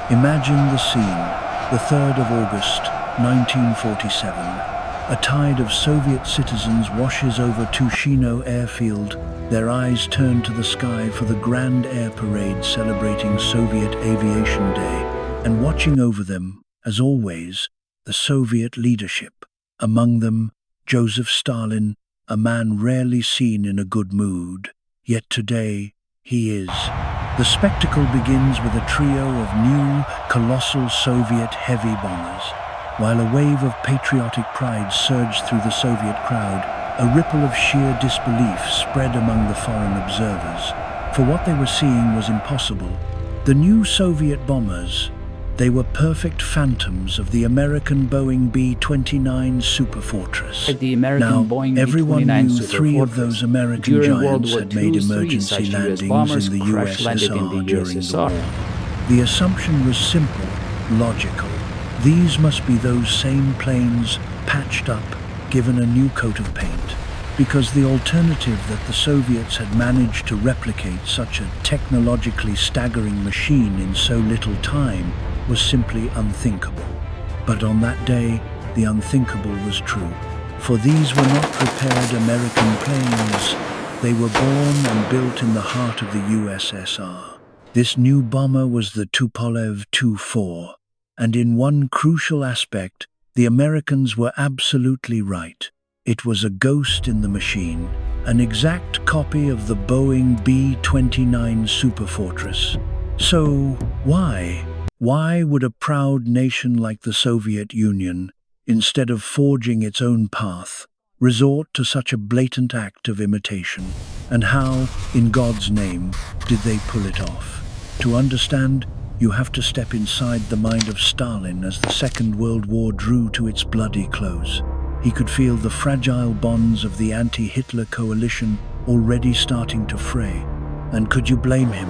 Imagine the scene, the 3rd of August, 1947. A tide of Soviet citizens washes over Tushino airfield, their eyes turned to the sky for the grand air parade celebrating Soviet Aviation Day, and watching over them, as always, the Soviet leadership. Among them, Joseph Stalin, a man rarely seen in a good mood, yet today he is. The spectacle begins with a trio of new, colossal Soviet heavy bombers. While a wave of patriotic pride surged through the Soviet crowd, a ripple of sheer disbelief spread among the foreign observers. For what they were seeing was impossible. The new Soviet bombers, they were perfect phantoms of the American Boeing B-29 Superfortress. The American Now, Boeing everyone B-29 knew 3 of those American During World giants War had made II, emergency such US landings bombers in the crash-landed in the USSR during the USSR. war. The assumption was simple, logical. These must be those same planes, patched up, given a new coat of paint. Because the alternative that the Soviets had managed to replicate such a technologically staggering machine in so little time was simply unthinkable. But on that day, the unthinkable was true. For these were not prepared American planes. They were born and built in the heart of the USSR. This new bomber was the Tupolev Tu-4. And in one crucial aspect, the Americans were absolutely right. It was a ghost in the machine, an exact copy of the Boeing B-29 Superfortress. So, why would a proud nation like the Soviet Union, instead of forging its own path, resort to such a blatant act of imitation? And how, in God's name, did they pull it off? To understand, you have to step inside the mind of Stalin as the Second World War drew to its bloody close. He could feel the fragile bonds of the anti-Hitler coalition already starting to fray. And could you blame him?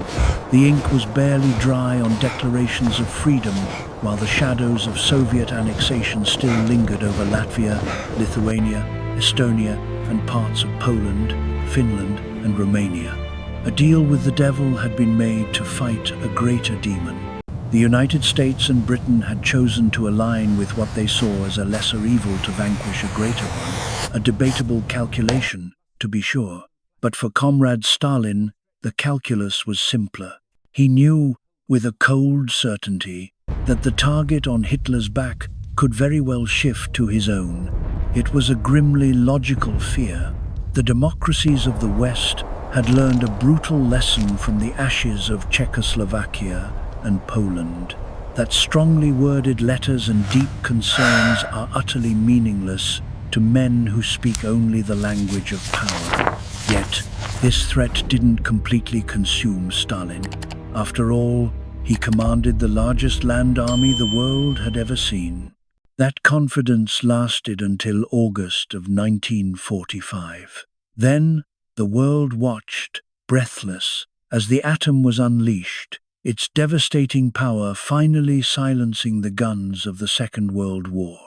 The ink was barely dry on declarations of freedom, while the shadows of Soviet annexation still lingered over Latvia, Lithuania, Estonia, and parts of Poland, Finland, and Romania. A deal with the devil had been made to fight a greater demon. The United States and Britain had chosen to align with what they saw as a lesser evil to vanquish a greater one. A debatable calculation, to be sure. But for Comrade Stalin, the calculus was simpler. He knew, with a cold certainty, that the target on Hitler's back could very well shift to his own. It was a grimly logical fear. The democracies of the West had learned a brutal lesson from the ashes of Czechoslovakia and Poland, that strongly worded letters and deep concerns are utterly meaningless to men who speak only the language of power. Yet, this threat didn't completely consume Stalin. After all, he commanded the largest land army the world had ever seen. That confidence lasted until August of 1945. Then, the world watched, breathless, as the atom was unleashed, its devastating power finally silencing the guns of the Second World War.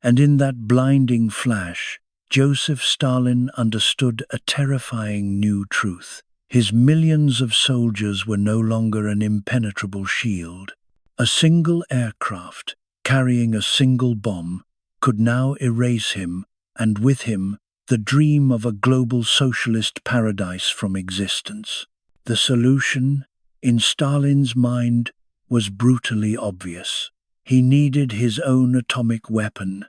And in that blinding flash, Joseph Stalin understood a terrifying new truth. His millions of soldiers were no longer an impenetrable shield. A single aircraft, carrying a single bomb, could now erase him, and with him, the dream of a global socialist paradise from existence. The solution, in Stalin's mind, was brutally obvious. He needed his own atomic weapon.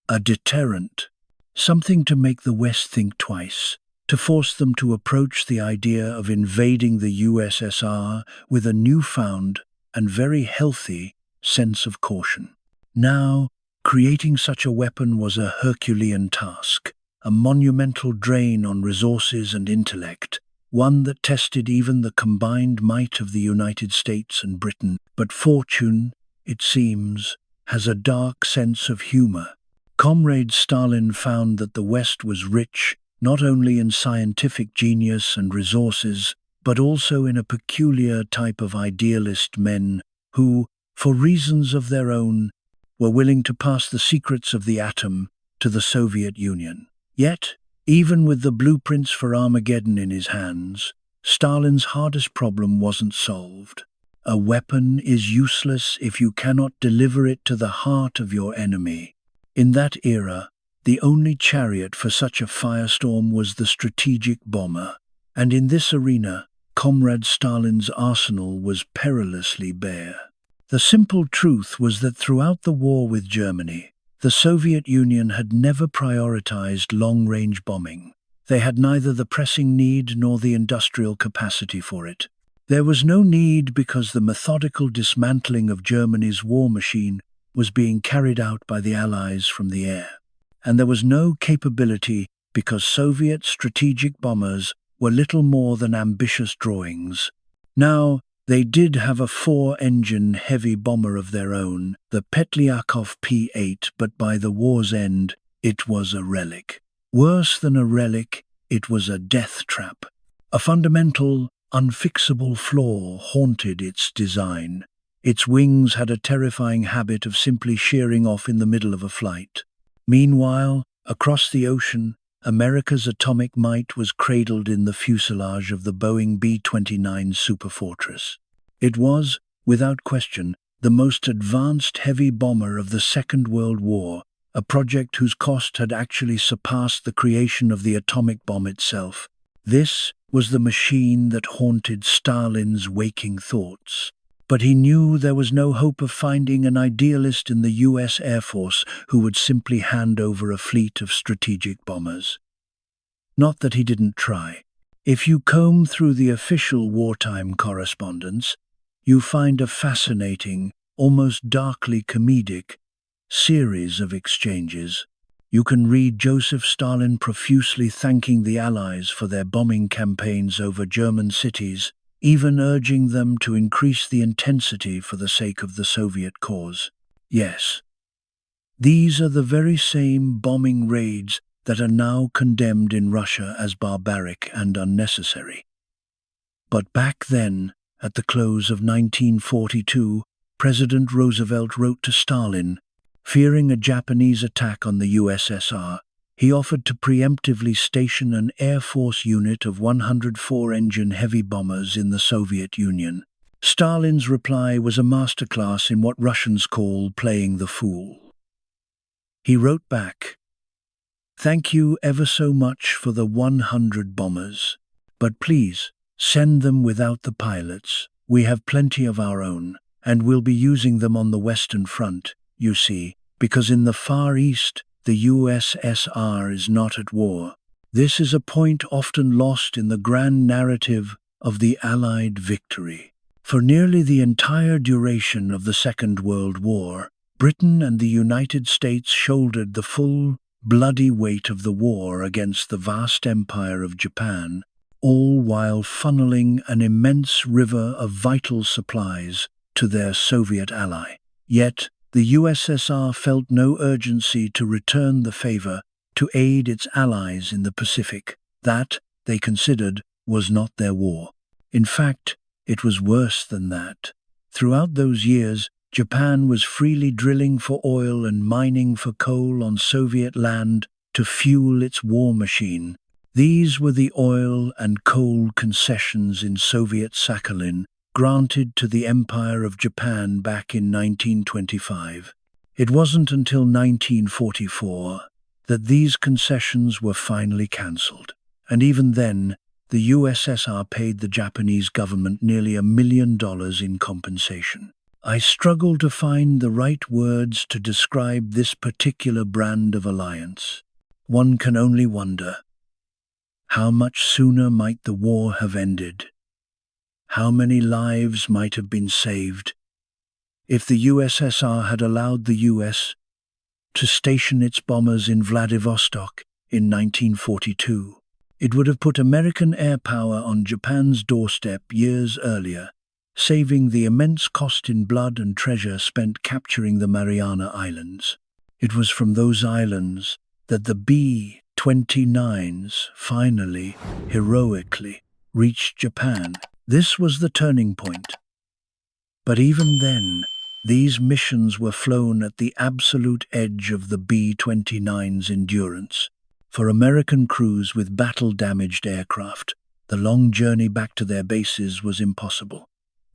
A deterrent. Something to make the West think twice, to force them to approach the idea of invading the USSR with a newfound and very healthy sense of caution. Now, creating such a weapon was a Herculean task, a monumental drain on resources and intellect, one that tested even the combined might of the United States and Britain. But fortune, it seems, has a dark sense of humor. Comrade Stalin found that the West was rich not only in scientific genius and resources, but also in a peculiar type of idealist men who, for reasons of their own, were willing to pass the secrets of the atom to the Soviet Union. Yet, even with the blueprints for Armageddon in his hands, Stalin's hardest problem wasn't solved. A weapon is useless if you cannot deliver it to the heart of your enemy. In that era, the only chariot for such a firestorm was the strategic bomber. And in this arena, Comrade Stalin's arsenal was perilously bare. The simple truth was that throughout the war with Germany, the Soviet Union had never prioritized long-range bombing. They had neither the pressing need nor the industrial capacity for it. There was no need because the methodical dismantling of Germany's war machine was being carried out by the Allies from the air. And there was no capability because Soviet strategic bombers were little more than ambitious drawings. Now, they did have a 4-engine heavy bomber of their own, the Petliakov P-8, but by the war's end, it was a relic. Worse than a relic, it was a death trap. A fundamental, unfixable flaw haunted its design. Its wings had a terrifying habit of simply shearing off in the middle of a flight. Meanwhile, across the ocean, America's atomic might was cradled in the fuselage of the Boeing B-29 Superfortress. It was, without question, the most advanced heavy bomber of the Second World War, a project whose cost had actually surpassed the creation of the atomic bomb itself. This was the machine that haunted Stalin's waking thoughts. But he knew there was no hope of finding an idealist in the U.S. Air Force who would simply hand over a fleet of strategic bombers. Not that he didn't try. If you comb through the official wartime correspondence, you find a fascinating, almost darkly comedic, series of exchanges. You can read Joseph Stalin profusely thanking the Allies for their bombing campaigns over German cities, even urging them to increase the intensity for the sake of the Soviet cause. Yes, these are the very same bombing raids that are now condemned in Russia as barbaric and unnecessary. But back then, at the close of 1942, President Roosevelt wrote to Stalin, fearing a Japanese attack on the USSR, he offered to preemptively station an Air Force unit of 104-engine heavy bombers in the Soviet Union. Stalin's reply was a masterclass in what Russians call playing the fool. He wrote back, "Thank you ever so much for the 100 bombers, but please send them without the pilots. We have plenty of our own, and we'll be using them on the Western Front, you see, because in the Far East, the USSR is not at war. This is a point often lost in the grand narrative of the Allied victory. For nearly the entire duration of the Second World War, Britain and the United States shouldered the full, bloody weight of the war against the vast empire of Japan, all while funneling an immense river of vital supplies to their Soviet ally. Yet, the USSR felt no urgency to return the favor, to aid its allies in the Pacific. That, they considered, was not their war. In fact, it was worse than that. Throughout those years, Japan was freely drilling for oil and mining for coal on Soviet land to fuel its war machine. These were the oil and coal concessions in Soviet Sakhalin, granted to the Empire of Japan back in 1925. It wasn't until 1944 that these concessions were finally cancelled, and even then, the USSR paid the Japanese government nearly $1 million in compensation. I struggle to find the right words to describe this particular brand of alliance. One can only wonder, how much sooner might the war have ended? How many lives might have been saved if the USSR had allowed the US to station its bombers in Vladivostok in 1942? It would have put American air power on Japan's doorstep years earlier, saving the immense cost in blood and treasure spent capturing the Mariana Islands. It was from those islands that the B-29s finally, heroically, reached Japan. This was the turning point. But even then, these missions were flown at the absolute edge of the B-29's endurance. For American crews with battle-damaged aircraft, the long journey back to their bases was impossible.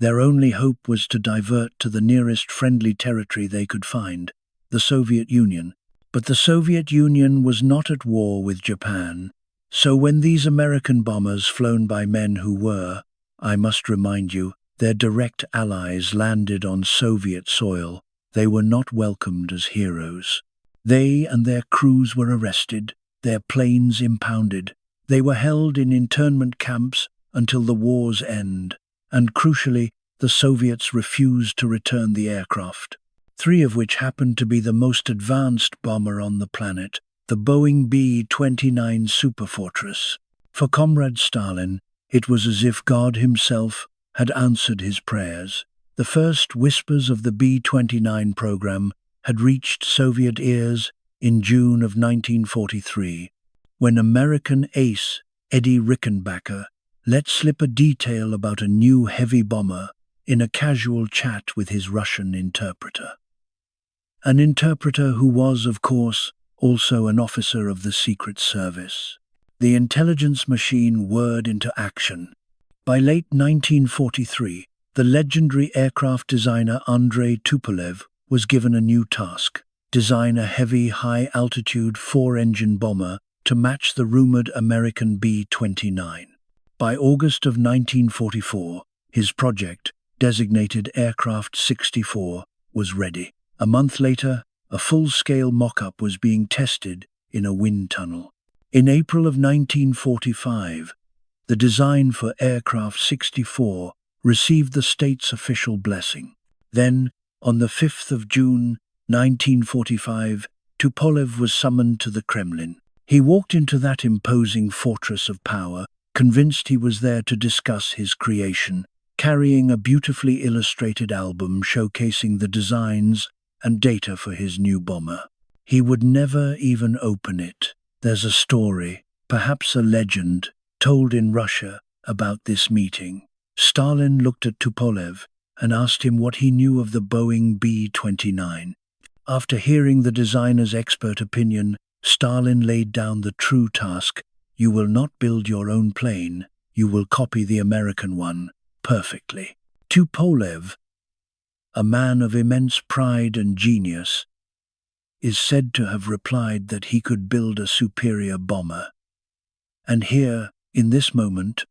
Their only hope was to divert to the nearest friendly territory they could find, the Soviet Union. But the Soviet Union was not at war with Japan, so when these American bombers flown by men who were, I must remind you, their direct allies landed on Soviet soil, they were not welcomed as heroes. They and their crews were arrested, their planes impounded. They were held in internment camps until the war's end, and crucially, the Soviets refused to return the aircraft, three of which happened to be the most advanced bomber on the planet, the Boeing B-29 Superfortress. For Comrade Stalin, it was as if God himself had answered his prayers. The first whispers of the B-29 program had reached Soviet ears in June of 1943, when American ace Eddie Rickenbacker let slip a detail about a new heavy bomber in a casual chat with his Russian interpreter. An interpreter who was, of course, also an officer of the Secret Service. The intelligence machine whirred into action. By late 1943, the legendary aircraft designer Andrei Tupolev was given a new task: design a heavy, high-altitude four-engine bomber to match the rumored American B-29. By August of 1944, his project, designated Aircraft 64, was ready. A month later, a full-scale mock-up was being tested in a wind tunnel. In April of 1945, the design for Aircraft 64 received the state's official blessing. Then, on the 5th of June, 1945, Tupolev was summoned to the Kremlin. He walked into that imposing fortress of power, convinced he was there to discuss his creation, carrying a beautifully illustrated album showcasing the designs and data for his new bomber. He would never even open it. There's a story, perhaps a legend, told in Russia about this meeting. Stalin looked at Tupolev and asked him what he knew of the Boeing B-29. After hearing the designer's expert opinion, Stalin laid down the true task: you will not build your own plane, you will copy the American one perfectly. Tupolev, a man of immense pride and genius, is said to have replied that he could build a superior bomber. And here, in this moment,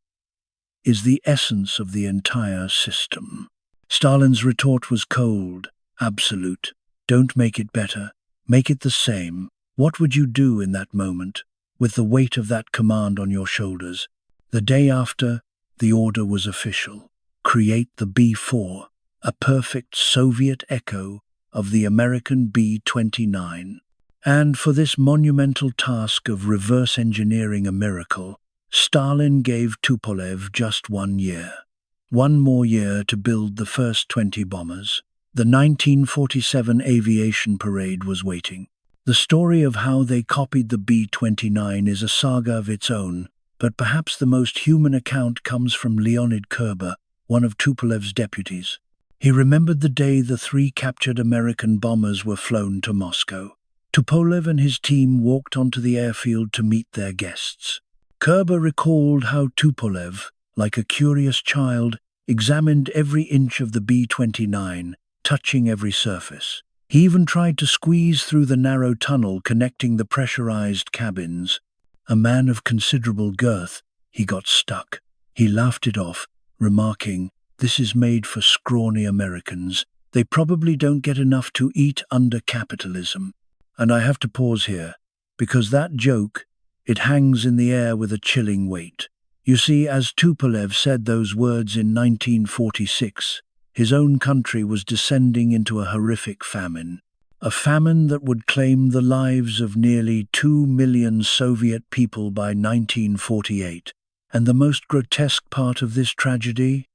is the essence of the entire system. Stalin's retort was cold, absolute. Don't make it better, make it the same. What would you do in that moment, with the weight of that command on your shoulders? The day after, the order was official. Create the B-4, a perfect Soviet echo of the American B-29. And for this monumental task of reverse engineering a miracle, Stalin gave Tupolev just 1 year. One more year to build the first 20 bombers. The 1947 aviation parade was waiting. The story of how they copied the B-29 is a saga of its own, but perhaps the most human account comes from Leonid Kerber, one of Tupolev's deputies. He remembered the day the 3 captured American bombers were flown to Moscow. Tupolev and his team walked onto the airfield to meet their guests. Kerber recalled how Tupolev, like a curious child, examined every inch of the B-29, touching every surface. He even tried to squeeze through the narrow tunnel connecting the pressurized cabins. A man of considerable girth, he got stuck. He laughed it off, remarking, "This is made for scrawny Americans. They probably don't get enough to eat under capitalism." And I have to pause here, because that joke, it hangs in the air with a chilling weight. You see, as Tupolev said those words in 1946, his own country was descending into a horrific famine. A famine that would claim the lives of nearly 2 million Soviet people by 1948. And the most grotesque part of this tragedy?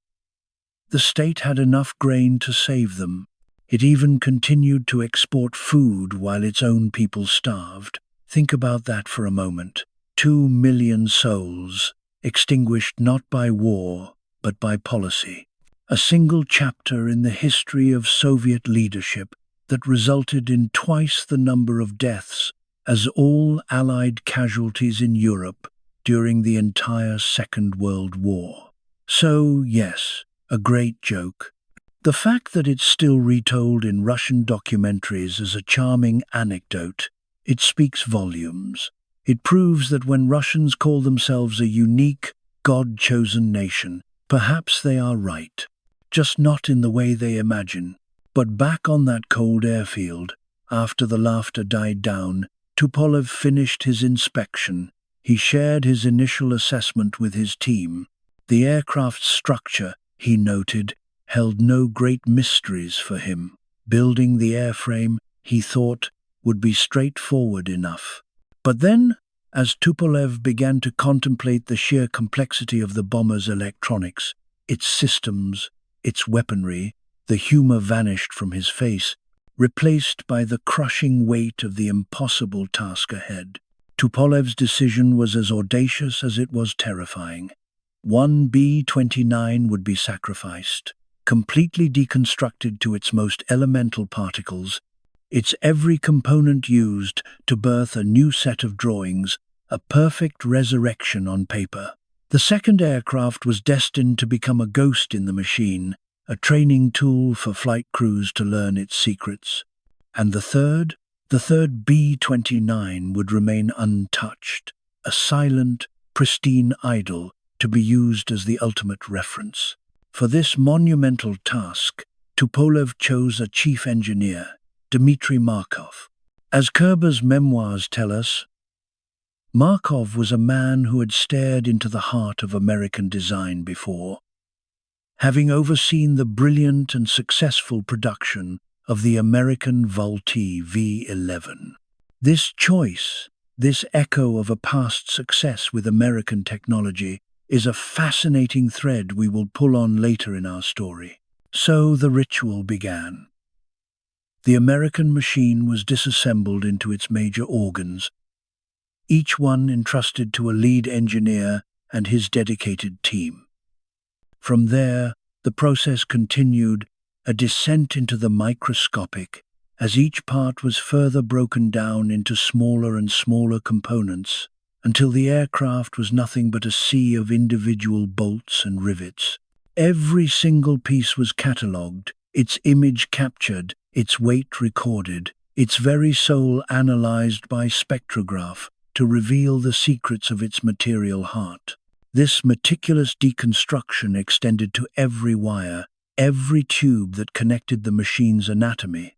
The state had enough grain to save them. It even continued to export food while its own people starved. Think about that for a moment. 2 million souls, extinguished not by war, but by policy. A single chapter in the history of Soviet leadership that resulted in twice the number of deaths as all Allied casualties in Europe during the entire Second World War. So, yes, a great joke. The fact that it's still retold in Russian documentaries as a charming anecdote, it speaks volumes. It proves that when Russians call themselves a unique, God-chosen nation, perhaps they are right. Just not in the way they imagine. But back on that cold airfield, after the laughter died down, Tupolev finished his inspection. He shared his initial assessment with his team. The aircraft's structure, he noted, held no great mysteries for him. Building the airframe, he thought, would be straightforward enough. But then, as Tupolev began to contemplate the sheer complexity of the bomber's electronics, its systems, its weaponry, the humor vanished from his face, replaced by the crushing weight of the impossible task ahead. Tupolev's decision was as audacious as it was terrifying. One B-29 would be sacrificed, completely deconstructed to its most elemental particles, its every component used to birth a new set of drawings, a perfect resurrection on paper. The second aircraft was destined to become a ghost in the machine, a training tool for flight crews to learn its secrets. And the third B-29 would remain untouched, a silent, pristine idol to be used as the ultimate reference. For this monumental task, Tupolev chose a chief engineer, Dmitry Markov. As Kerber's memoirs tell us, Markov was a man who had stared into the heart of American design before, having overseen the brilliant and successful production of the American WWII V-11. This choice, this echo of a past success with American technology, is a fascinating thread we will pull on later in our story. So the ritual began. The American machine was disassembled into its major organs, each one entrusted to a lead engineer and his dedicated team. From there, the process continued, a descent into the microscopic, as each part was further broken down into smaller and smaller components, until the aircraft was nothing but a sea of individual bolts and rivets. Every single piece was catalogued, its image captured, its weight recorded, its very soul analyzed by spectrograph to reveal the secrets of its material heart. This meticulous deconstruction extended to every wire, every tube that connected the machine's anatomy.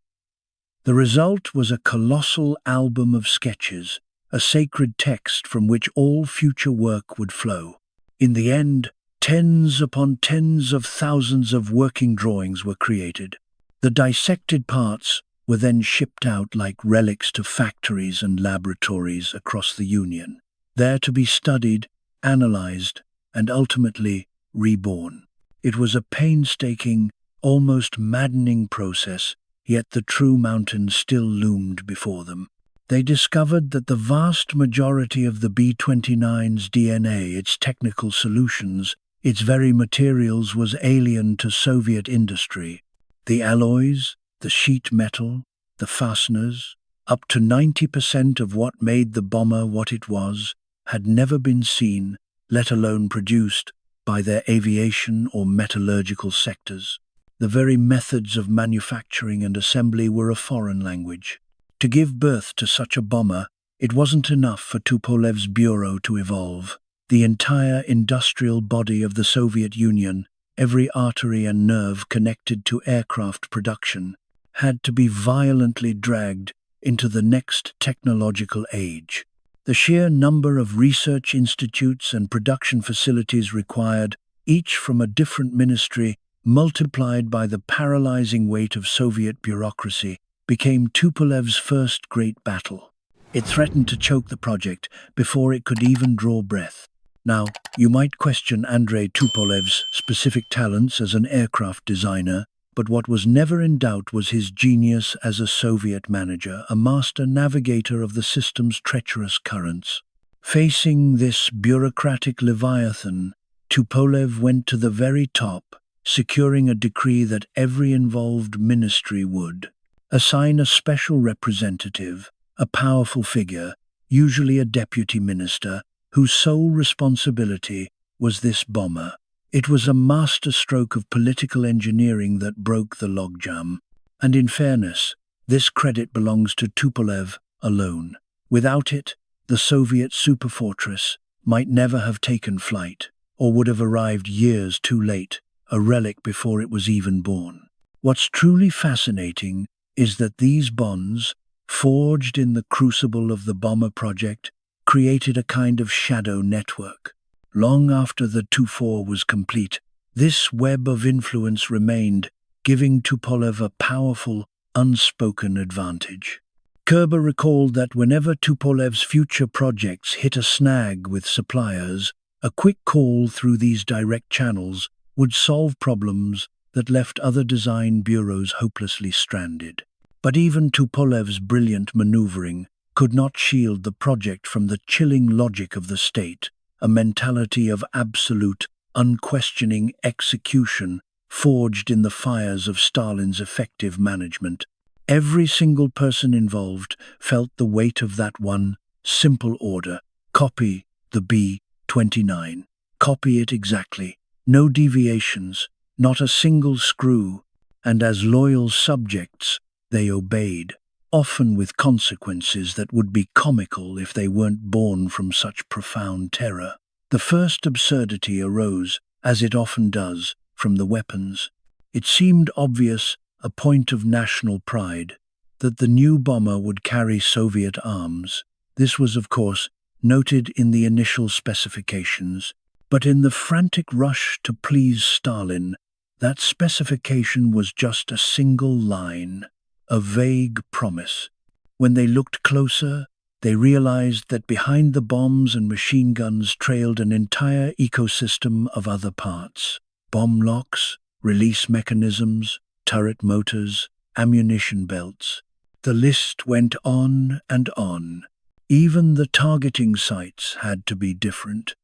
The result was a colossal album of sketches, a sacred text from which all future work would flow. In the end, tens upon tens of thousands of working drawings were created. The dissected parts were then shipped out like relics to factories and laboratories across the Union, there to be studied, analyzed, and ultimately reborn. It was a painstaking, almost maddening process, yet the true mountain still loomed before them. They discovered that the vast majority of the B-29's DNA, its technical solutions, its very materials was alien to Soviet industry. The alloys, the sheet metal, the fasteners, up to 90% of what made the bomber what it was, had never been seen, let alone produced, by their aviation or metallurgical sectors. The very methods of manufacturing and assembly were a foreign language. To give birth to such a bomber, it wasn't enough for Tupolev's bureau to evolve. The entire industrial body of the Soviet Union, every artery and nerve connected to aircraft production, had to be violently dragged into the next technological age. The sheer number of research institutes and production facilities required, each from a different ministry, multiplied by the paralyzing weight of Soviet bureaucracy, became Tupolev's first great battle. It threatened to choke the project before it could even draw breath. Now, you might question Andrei Tupolev's specific talents as an aircraft designer, but what was never in doubt was his genius as a Soviet manager, a master navigator of the system's treacherous currents. Facing this bureaucratic leviathan, Tupolev went to the very top, securing a decree that every involved ministry would assign a special representative, a powerful figure, usually a deputy minister, whose sole responsibility was this bomber. It was a masterstroke of political engineering that broke the logjam. And in fairness, this credit belongs to Tupolev alone. Without it, the Soviet Superfortress might never have taken flight, or would have arrived years too late, a relic before it was even born. What's truly fascinating is that these bonds, forged in the crucible of the bomber project, created a kind of shadow network. Long after the Tu-4 was complete, this web of influence remained, giving Tupolev a powerful, unspoken advantage. Kerber recalled that whenever Tupolev's future projects hit a snag with suppliers, a quick call through these direct channels would solve problems that left other design bureaus hopelessly stranded. But even Tupolev's brilliant maneuvering could not shield the project from the chilling logic of the state, a mentality of absolute, unquestioning execution forged in the fires of Stalin's effective management. Every single person involved felt the weight of that one simple order: copy the B-29. Copy it exactly. No deviations, not a single screw. And as loyal subjects, they obeyed, often with consequences that would be comical if they weren't born from such profound terror. The first absurdity arose, as it often does, from the weapons. It seemed obvious, a point of national pride, that the new bomber would carry Soviet arms. This was, of course, noted in the initial specifications, but in the frantic rush to please Stalin, that specification was just a single line, a vague promise. When they looked closer, they realized that behind the bombs and machine guns trailed an entire ecosystem of other parts: bomb locks, release mechanisms, turret motors, ammunition belts. The list went on and on. Even the targeting sites had to be different.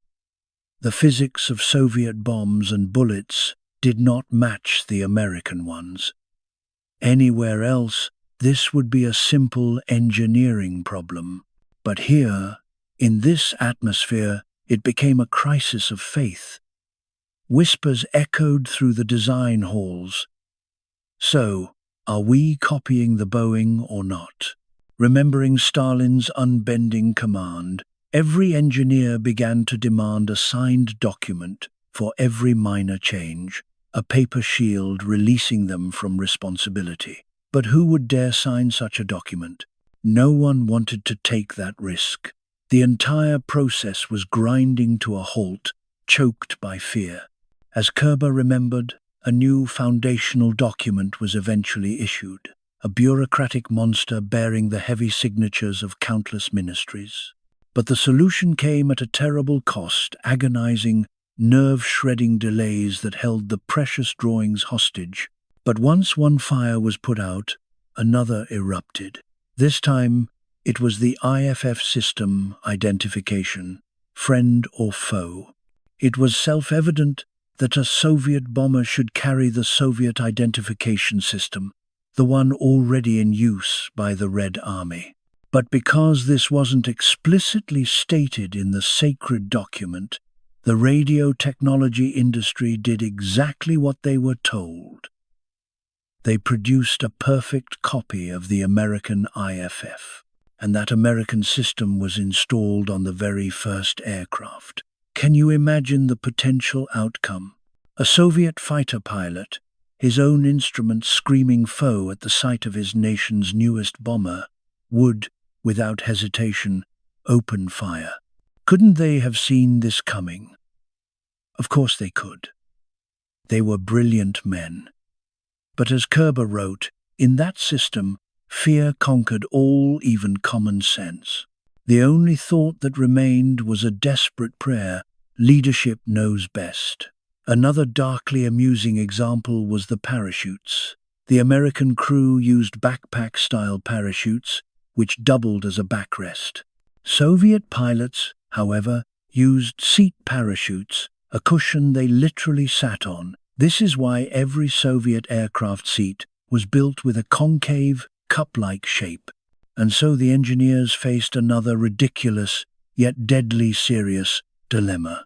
The physics of Soviet bombs and bullets did not match the American ones. Anywhere else, this would be a simple engineering problem. But here, in this atmosphere, it became a crisis of faith. Whispers echoed through the design halls. So, are we copying the Boeing or not? Remembering Stalin's unbending command, every engineer began to demand a signed document for every minor change, a paper shield releasing them from responsibility. But who would dare sign such a document? No one wanted to take that risk. The entire process was grinding to a halt, choked by fear. As Kerber remembered, a new foundational document was eventually issued, a bureaucratic monster bearing the heavy signatures of countless ministries. But the solution came at a terrible cost: agonizing, nerve-shredding delays that held the precious drawings hostage. But once one fire was put out, another erupted. This time, it was the IFF system identification, friend or foe. It was self-evident that a Soviet bomber should carry the Soviet identification system, the one already in use by the Red Army. But because this wasn't explicitly stated in the sacred document, the radio technology industry did exactly what they were told. They produced a perfect copy of the American IFF, and that American system was installed on the very first aircraft. Can you imagine the potential outcome? A Soviet fighter pilot, his own instrument screaming foe at the sight of his nation's newest bomber, would, without hesitation, open fire. Couldn't they have seen this coming? Of course they could. They were brilliant men. But as Kerber wrote, in that system, fear conquered all, even common sense. The only thought that remained was a desperate prayer: leadership knows best. Another darkly amusing example was the parachutes. The American crew used backpack-style parachutes, which doubled as a backrest. Soviet pilots, however, used seat parachutes, a cushion they literally sat on. This is why every Soviet aircraft seat was built with a concave, cup-like shape. And so the engineers faced another ridiculous, yet deadly serious, dilemma.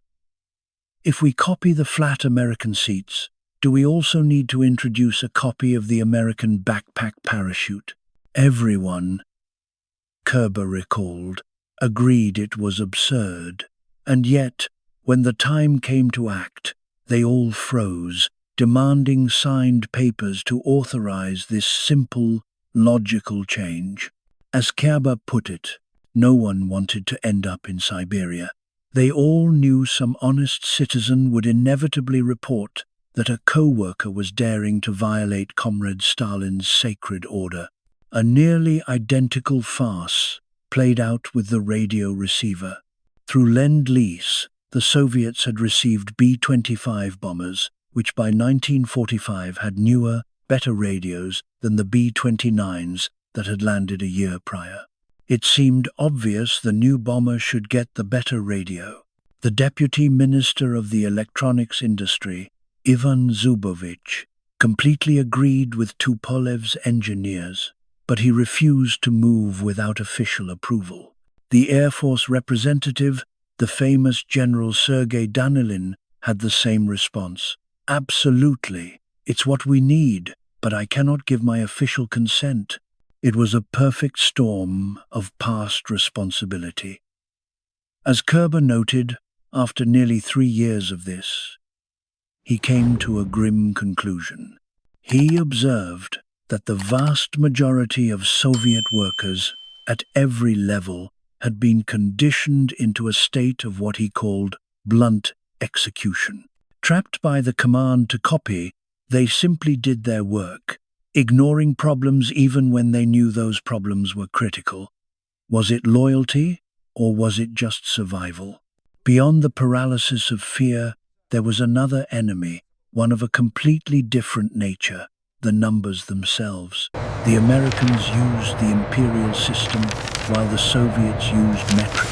If we copy the flat American seats, do we also need to introduce a copy of the American backpack parachute? Everyone, Kerber recalled, agreed it was absurd. And yet, when the time came to act, they all froze, demanding signed papers to authorize this simple, logical change. As Kerber put it, no one wanted to end up in Siberia. They all knew some honest citizen would inevitably report that a co-worker was daring to violate Comrade Stalin's sacred order. A nearly identical farce played out with the radio receiver. Through Lend-Lease, the Soviets had received B-25 bombers, which by 1945 had newer, better radios than the B-29s that had landed a year prior. It seemed obvious the new bomber should get the better radio. The Deputy Minister of the Electronics Industry, Ivan Zubovich, completely agreed with Tupolev's engineers, but he refused to move without official approval. The Air Force representative, the famous General Sergei Danilin, had the same response. Absolutely, it's what we need, but I cannot give my official consent. It was a perfect storm of past responsibility. As Kerber noted, after nearly 3 years of this, he came to a grim conclusion. He observed that the vast majority of Soviet workers at every level had been conditioned into a state of what he called blunt execution. Trapped by the command to copy, they simply did their work, ignoring problems even when they knew those problems were critical. Was it loyalty, or was it just survival? Beyond the paralysis of fear, there was another enemy, one of a completely different nature, the numbers themselves. The Americans used the imperial system, while the Soviets used metric.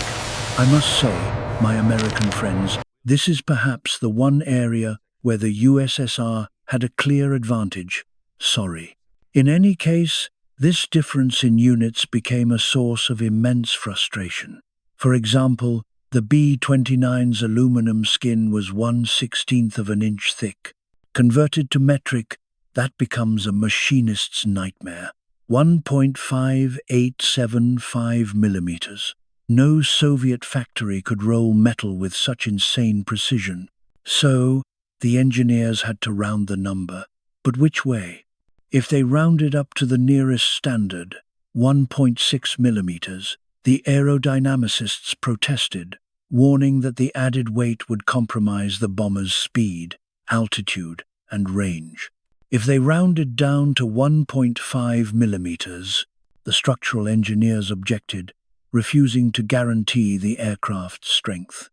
I must say, my American friends, this is perhaps the one area where the USSR had a clear advantage. Sorry. In any case, this difference in units became a source of immense frustration. For example, the B-29's aluminum skin was 1/16 of an inch thick. Converted to metric, that becomes a machinist's nightmare. 1.5875 millimeters. No Soviet factory could roll metal with such insane precision. So, the engineers had to round the number. But which way? If they rounded up to the nearest standard, 1.6 millimeters, the aerodynamicists protested, warning that the added weight would compromise the bomber's speed, altitude, and range. If they rounded down to 1.5 millimeters, the structural engineers objected, refusing to guarantee the aircraft's strength.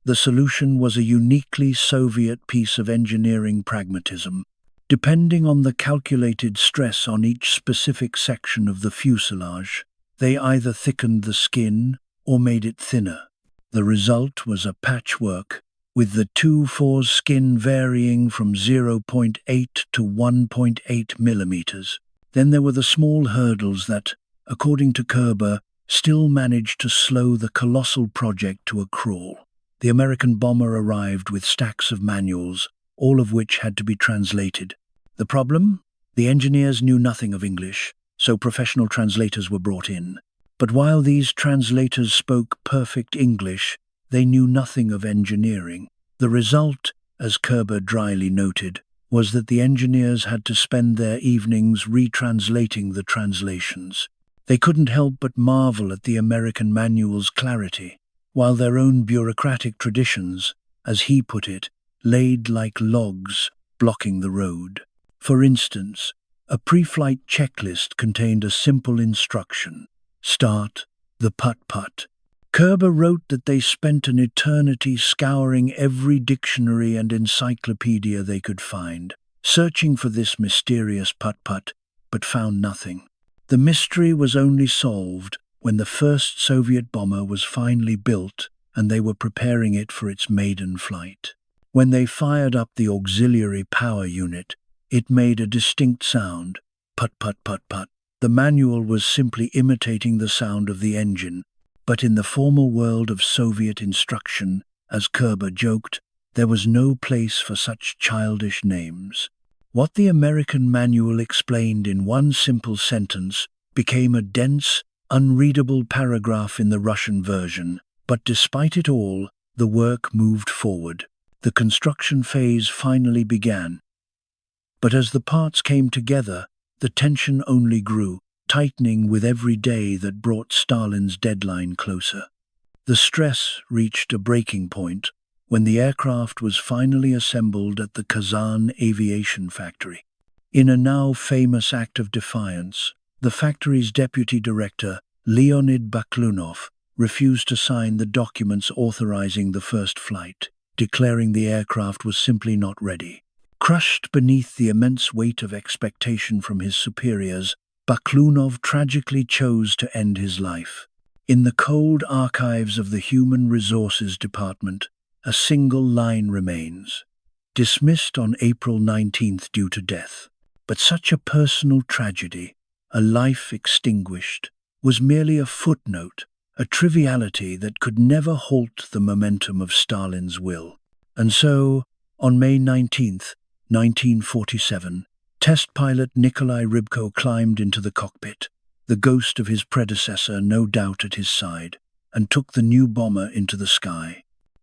The solution was a uniquely Soviet piece of engineering pragmatism. Depending on the calculated stress on each specific section of the fuselage, they either thickened the skin or made it thinner. The result was a patchwork, with the Tu-4's skin varying from 0.8 to 1.8 millimeters. Then there were the small hurdles that, according to Kerber, still managed to slow the colossal project to a crawl. The American bomber arrived with stacks of manuals, all of which had to be translated. The problem? The engineers knew nothing of English, so professional translators were brought in. But while these translators spoke perfect English, they knew nothing of engineering. The result, as Kerber dryly noted, was that the engineers had to spend their evenings retranslating the translations. They couldn't help but marvel at the American manual's clarity, while their own bureaucratic traditions, as he put it, laid like logs, blocking the road. For instance, a pre-flight checklist contained a simple instruction: start the putt-putt. Kerber wrote that they spent an eternity scouring every dictionary and encyclopedia they could find, searching for this mysterious putt-putt, but found nothing. The mystery was only solved when the first Soviet bomber was finally built and they were preparing it for its maiden flight. When they fired up the auxiliary power unit, it made a distinct sound, putt-putt-putt-putt. The manual was simply imitating the sound of the engine, but in the formal world of Soviet instruction, as Kerber joked, There was no place for such childish names. What the American manual explained in one simple sentence became a dense, unreadable paragraph in the Russian version. But despite it all, the work moved forward. The construction phase finally began. But as the parts came together, the tension only grew, tightening with every day that brought Stalin's deadline closer. The stress reached a breaking point when the aircraft was finally assembled at the Kazan aviation factory. In a now famous act of defiance, the factory's deputy director, Leonid Baklunov, refused to sign the documents authorizing the first flight, declaring the aircraft was simply not ready. Crushed beneath the immense weight of expectation from his superiors, Baklunov tragically chose to end his life. In the cold archives of the Human Resources Department, a single line remains: dismissed on April 19th due to death. But such a personal tragedy, a life extinguished, was merely a footnote, a triviality that could never halt the momentum of Stalin's will. And so, on May 19th, 1947, test pilot Nikolai Rybko climbed into the cockpit, the ghost of his predecessor no doubt at his side, and took the new bomber into the sky.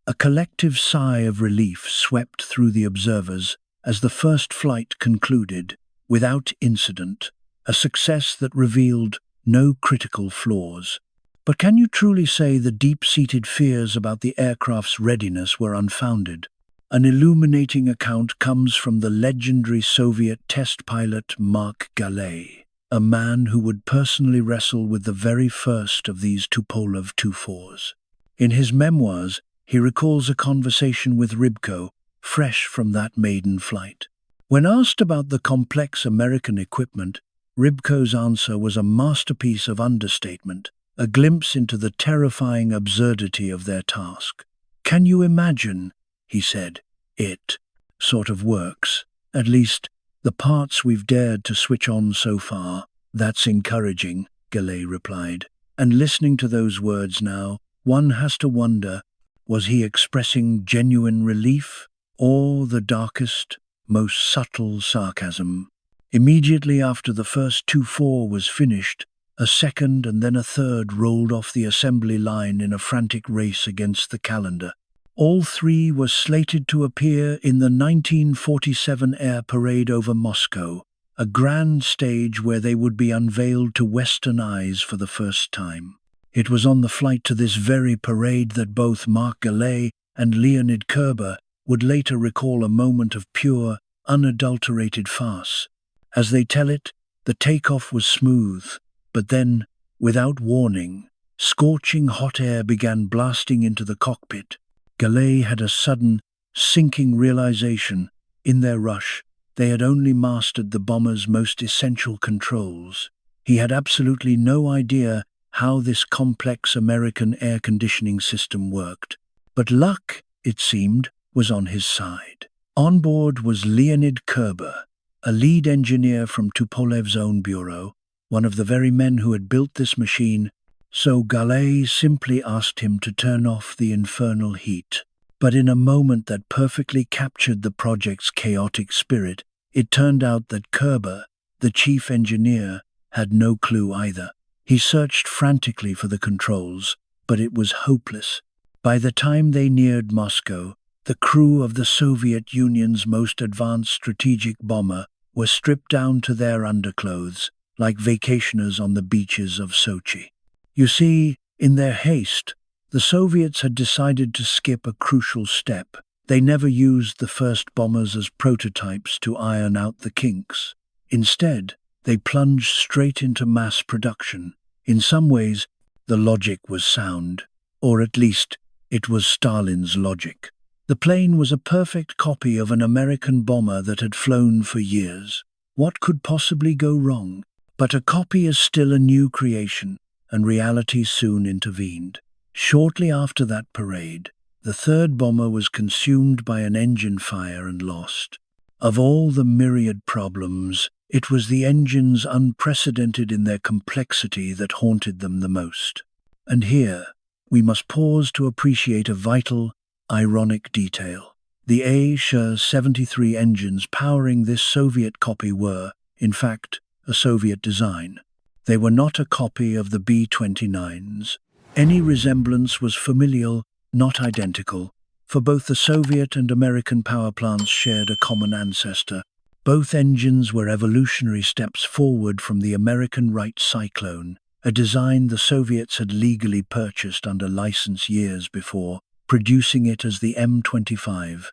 A collective sigh of relief swept through the observers as the first flight concluded, without incident, a success that revealed no critical flaws. But can you truly say the deep-seated fears about the aircraft's readiness were unfounded? An illuminating account comes from the legendary Soviet test pilot Mark Galay, a man who would personally wrestle with the very first of these Tupolev Tu-4s. In his memoirs, he recalls a conversation with Rybko, fresh from that maiden flight. When asked about the complex American equipment, Rybko's answer was a masterpiece of understatement, a glimpse into the terrifying absurdity of their task. "Can you imagine?" he said. "It sort of works. At least, the parts we've dared to switch on so far." "That's encouraging," Galay replied. And listening to those words now, one has to wonder, was he expressing genuine relief or the darkest, most subtle sarcasm? Immediately after the first Tu-4 was finished, a second and then a third rolled off the assembly line in a frantic race against the calendar. All three were slated to appear in the 1947 air parade over Moscow, a grand stage where they would be unveiled to Western eyes for the first time. It was on the flight to this very parade that both Mark Galay and Leonid Kerber would later recall a moment of pure, unadulterated farce. As they tell it, the takeoff was smooth, but then, without warning, scorching hot air began blasting into the cockpit. Galay had a sudden, sinking realization. In their rush, they had only mastered the bomber's most essential controls. He had absolutely no idea how this complex American air conditioning system worked. But luck, it seemed, was on his side. On board was Leonid Kerber, a lead engineer from Tupolev's own bureau, one of the very men who had built this machine, so Galay simply asked him to turn off the infernal heat. But in a moment that perfectly captured the project's chaotic spirit, it turned out that Kerber, the chief engineer, had no clue either. He searched frantically for the controls, but it was hopeless. By the time they neared Moscow, the crew of the Soviet Union's most advanced strategic bomber were stripped down to their underclothes, like vacationers on the beaches of Sochi. You see, in their haste, the Soviets had decided to skip a crucial step. They never used the first bombers as prototypes to iron out the kinks. Instead, they plunged straight into mass production. In some ways, the logic was sound, or at least, it was Stalin's logic. The plane was a perfect copy of an American bomber that had flown for years. What could possibly go wrong? But a copy is still a new creation, and reality soon intervened. Shortly after that parade, the third bomber was consumed by an engine fire and lost. Of all the myriad problems, it was the engines unprecedented in their complexity that haunted them the most. And here, we must pause to appreciate a vital, ironic detail. The A-73 engines powering this Soviet copy were, in fact, a Soviet design. They were not a copy of the B-29s. Any resemblance was familial, not identical, for both the Soviet and American power plants shared a common ancestor. Both engines were evolutionary steps forward from the American Wright Cyclone, a design the Soviets had legally purchased under license years before, producing it as the M25.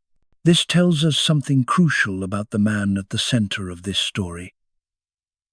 This tells us something crucial about the man at the center of this story.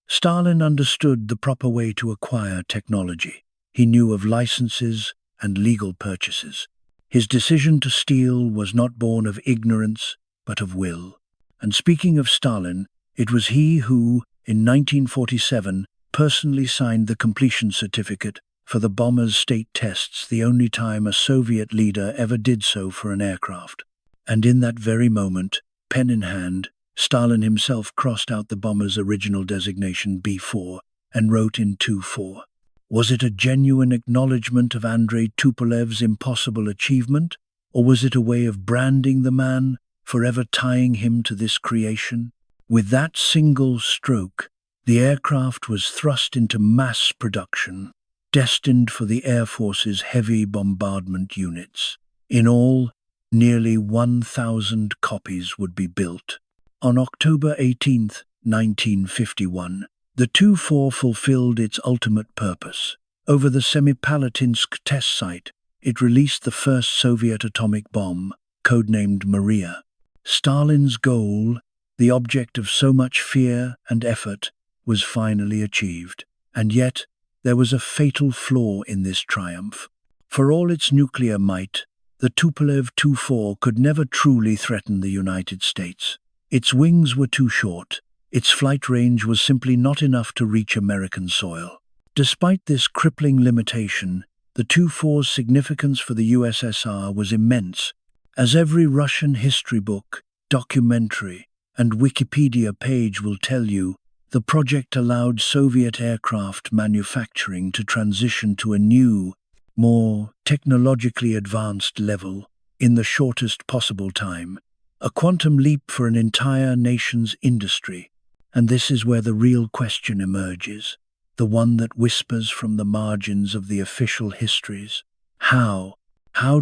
Stalin understood the proper way to acquire technology. He knew of licenses and legal purchases. His decision to steal was not born of ignorance, but of will. And speaking of Stalin, it was he who, in 1947, personally signed the completion certificate for the bomber's state tests, the only time a Soviet leader ever did so for an aircraft. And in that very moment, pen in hand, Stalin himself crossed out the bomber's original designation B-4 and wrote in Tu-4. Was it a genuine acknowledgement of Andrei Tupolev's impossible achievement, or was it a way of branding the man, forever tying him to this creation? With that single stroke, the aircraft was thrust into mass production, destined for the Air Force's heavy bombardment units. In all, nearly 1,000 copies would be built. On October 18, 1951, the Tu-4 fulfilled its ultimate purpose. Over the Semipalatinsk test site, it released the first Soviet atomic bomb, codenamed Maria. Stalin's goal, the object of so much fear and effort, was finally achieved. And yet, there was a fatal flaw in this triumph. For all its nuclear might, the Tupolev Tu-4 could never truly threaten the United States. Its wings were too short. Its flight range was simply not enough to reach American soil. Despite this crippling limitation, the Tu-4's significance for the USSR was immense, as every Russian history book, documentary, and Wikipedia page will tell you. The project allowed Soviet aircraft manufacturing to transition to a new, more technologically advanced level in the shortest possible time, a quantum leap for an entire nation's industry. And this is where the real question emerges, the one that whispers from the margins of the official histories. How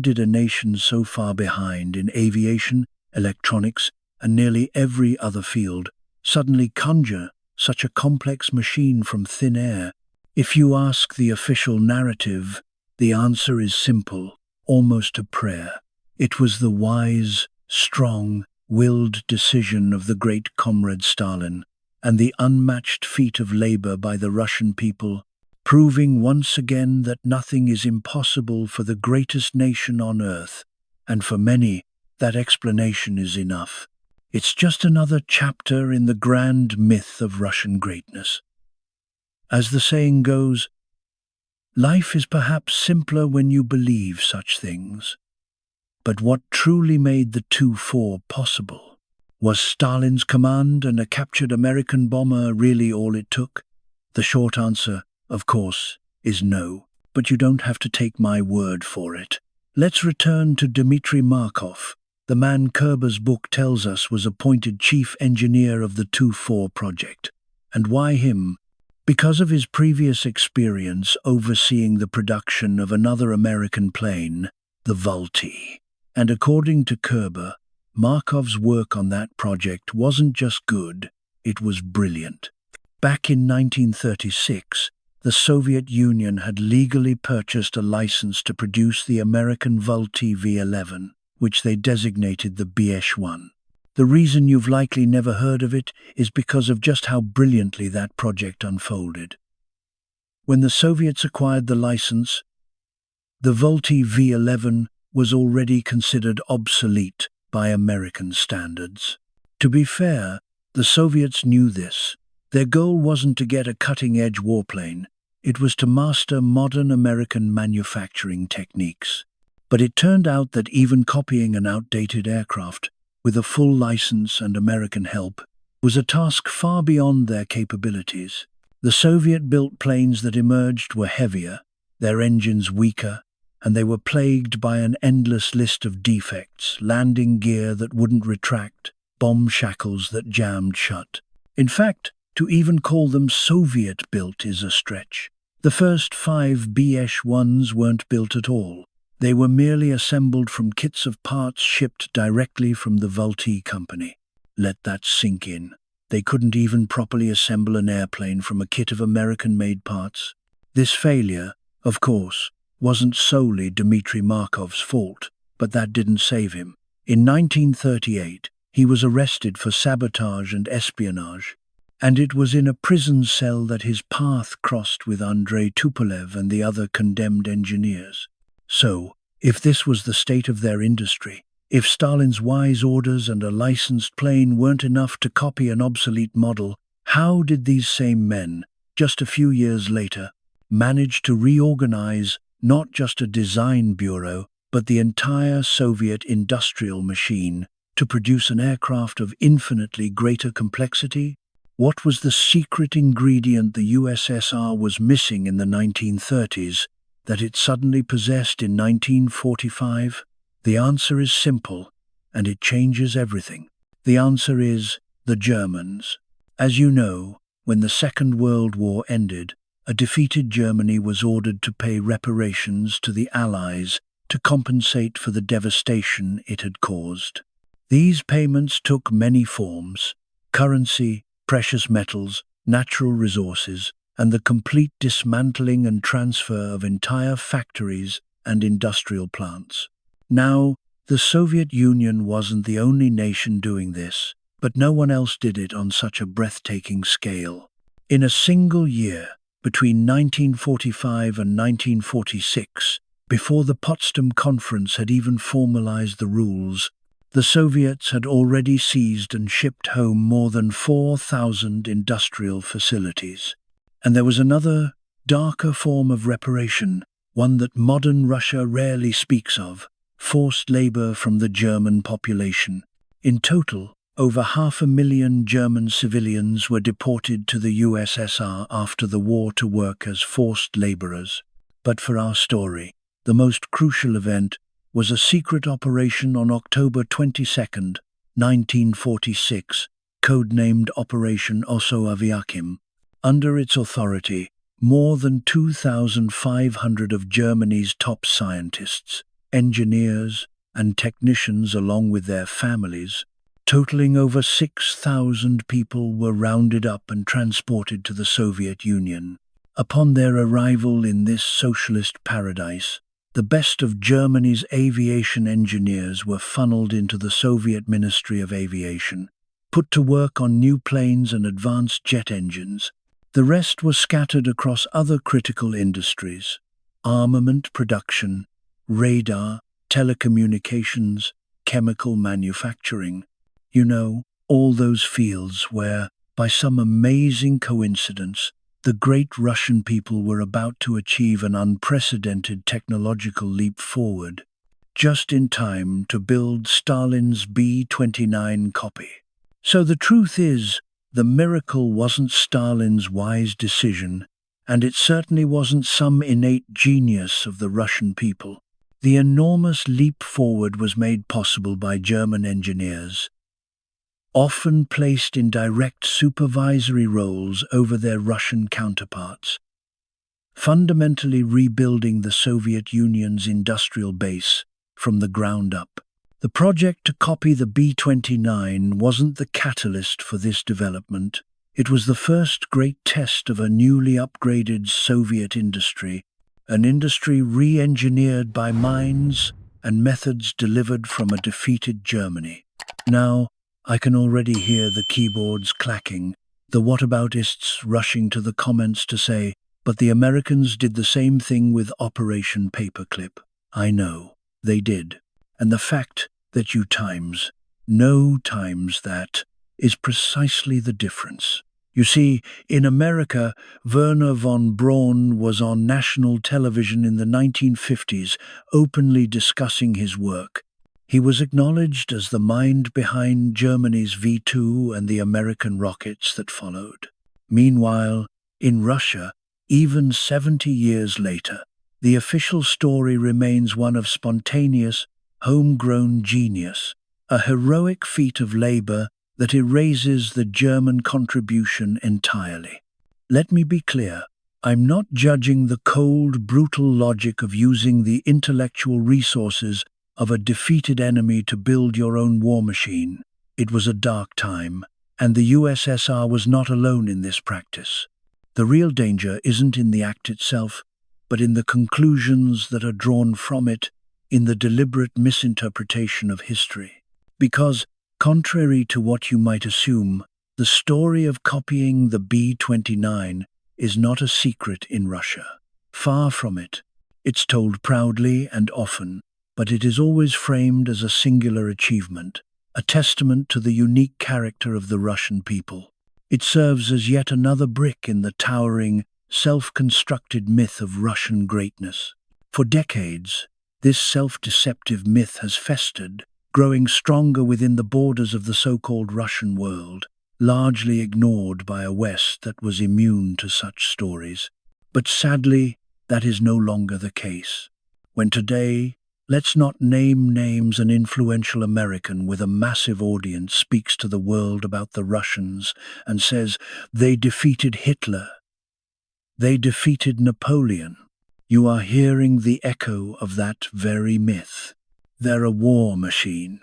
did a nation so far behind in aviation, electronics, and nearly every other field suddenly conjure such a complex machine from thin air? If you ask the official narrative, the answer is simple, almost a prayer. It was the wise, strong-willed decision of the great comrade Stalin, and the unmatched feat of labor by the Russian people, proving once again that nothing is impossible for the greatest nation on earth, and for many, that explanation is enough. It's just another chapter in the grand myth of Russian greatness. As the saying goes, life is perhaps simpler when you believe such things. But what truly made the Tu-4 possible? Was Stalin's command and a captured American bomber really all it took? The short answer, of course, is no, but you don't have to take my word for it. Let's return to Dmitry Markov, the man Kerber's book tells us was appointed chief engineer of the Tu-4 project. And why him? Because of his previous experience overseeing the production of another American plane, the WWII. And according to Kerber, Markov's work on that project wasn't just good, it was brilliant. Back in 1936, the Soviet Union had legally purchased a license to produce the American WWII V-11, which they designated the BS-1. The reason you've likely never heard of it is because of just how brilliantly that project unfolded. When the Soviets acquired the license, the WWII V-11 was already considered obsolete by American standards. To be fair, the Soviets knew this. Their goal wasn't to get a cutting-edge warplane, it was to master modern American manufacturing techniques. But it turned out that even copying an outdated aircraft, with a full license and American help, was a task far beyond their capabilities. The Soviet-built planes that emerged were heavier, their engines weaker, and they were plagued by an endless list of defects: landing gear that wouldn't retract, bomb shackles that jammed shut. In fact, to even call them Soviet-built is a stretch. The first 5 BS-1s weren't built at all. They were merely assembled from kits of parts shipped directly from the WWII company. Let that sink in. They couldn't even properly assemble an airplane from a kit of American-made parts. This failure, of course, wasn't solely Dmitry Markov's fault, but that didn't save him. In 1938, he was arrested for sabotage and espionage, and it was in a prison cell that his path crossed with Andrei Tupolev and the other condemned engineers. So, if this was the state of their industry, if Stalin's wise orders and a licensed plane weren't enough to copy an obsolete model, how did these same men, just a few years later, manage to reorganize not just a design bureau, but the entire Soviet industrial machine to produce an aircraft of infinitely greater complexity? What was the secret ingredient the USSR was missing in the 1930s that it suddenly possessed in 1945? The answer is simple, and it changes everything. The answer is the Germans. As you know, when the Second World War ended, a defeated Germany was ordered to pay reparations to the Allies to compensate for the devastation it had caused. These payments took many forms: currency, precious metals, natural resources, and the complete dismantling and transfer of entire factories and industrial plants. Now, the Soviet Union wasn't the only nation doing this, but no one else did it on such a breathtaking scale. In a single year, between 1945 and 1946, before the Potsdam Conference had even formalized the rules, the Soviets had already seized and shipped home more than 4,000 industrial facilities. And there was another, darker form of reparation, one that modern Russia rarely speaks of: forced labor from the German population. In total, over 500,000 German civilians were deported to the USSR after the war to work as forced laborers. But for our story, the most crucial event was a secret operation on October 22, 1946, codenamed Operation Ossoaviakim. Under its authority, more than 2,500 of Germany's top scientists, engineers, and technicians, along with their families, totaling over 6,000 people, were rounded up and transported to the Soviet Union. Upon their arrival in this socialist paradise, the best of Germany's aviation engineers were funneled into the Soviet Ministry of Aviation, put to work on new planes and advanced jet engines. The rest was scattered across other critical industries: armament production, radar, telecommunications, chemical manufacturing. You know, all those fields where, by some amazing coincidence, the great Russian people were about to achieve an unprecedented technological leap forward, just in time to build Stalin's B-29 copy. So the truth is, the miracle wasn't Stalin's wise decision, and it certainly wasn't some innate genius of the Russian people. The enormous leap forward was made possible by German engineers, often placed in direct supervisory roles over their Russian counterparts, fundamentally rebuilding the Soviet Union's industrial base from the ground up. The project to copy the B-29 wasn't the catalyst for this development. It was the first great test of a newly upgraded Soviet industry, an industry re-engineered by minds and methods delivered from a defeated Germany. Now, I can already hear the keyboards clacking, the whataboutists rushing to the comments to say, but the Americans did the same thing with Operation Paperclip. I know, they did. And the fact that you times that is precisely the difference. You see, in America, Werner von Braun was on national television in the 1950s, openly discussing his work. He was acknowledged as the mind behind Germany's V-2 and the American rockets that followed. Meanwhile, in Russia, even 70 years later, The official story remains one of spontaneous, homegrown genius, a heroic feat of labor that erases the German contribution entirely. Let me be clear, I'm not judging the cold, brutal logic of using the intellectual resources of a defeated enemy to build your own war machine. It was a dark time, and the USSR was not alone in this practice. The real danger isn't in the act itself, but in the conclusions that are drawn from it, in the deliberate misinterpretation of history. Because, contrary to what you might assume, the story of copying the B-29 is not a secret in Russia. Far from it. It's told proudly and often, but it is always framed as a singular achievement, a testament to the unique character of the Russian people. It serves as yet another brick in the towering, self-constructed myth of Russian greatness. For decades, this self-deceptive myth has festered, growing stronger within the borders of the so-called Russian world, largely ignored by a West that was immune to such stories. But sadly, that is no longer the case. When today, let's not name names, an influential American with a massive audience speaks to the world about the Russians and says, "They defeated Hitler. They defeated Napoleon." You are hearing the echo of that very myth. They're a war machine.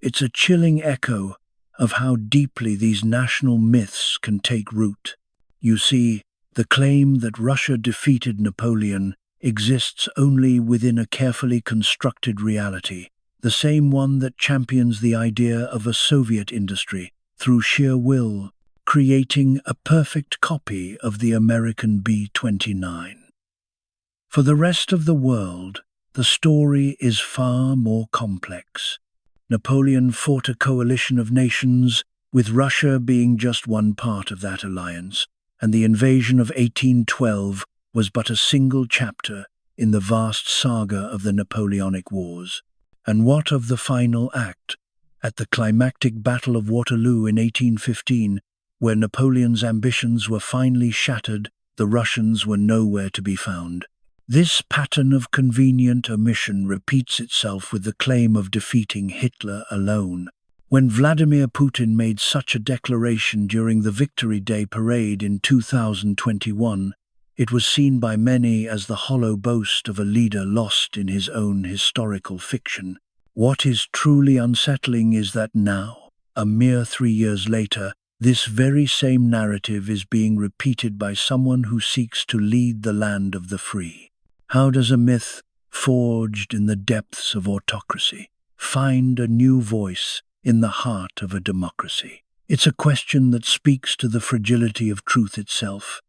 It's a chilling echo of how deeply these national myths can take root. You see, the claim that Russia defeated Napoleon exists only within a carefully constructed reality, the same one that champions the idea of a Soviet industry through sheer will, creating a perfect copy of the American B-29. For the rest of the world, the story is far more complex. Napoleon fought a coalition of nations, with Russia being just one part of that alliance, and the invasion of 1812 was but a single chapter in the vast saga of the Napoleonic Wars. And what of the final act, at the climactic Battle of Waterloo in 1815, where Napoleon's ambitions were finally shattered, the Russians were nowhere to be found. This pattern of convenient omission repeats itself with the claim of defeating Hitler alone. When Vladimir Putin made such a declaration during the Victory Day parade in 2021, it was seen by many as the hollow boast of a leader lost in his own historical fiction. What is truly unsettling is that now, a mere 3 years later, this very same narrative is being repeated by someone who seeks to lead the land of the free. How does a myth, forged in the depths of autocracy, find a new voice in the heart of a democracy? It's a question that speaks to the fragility of truth itself.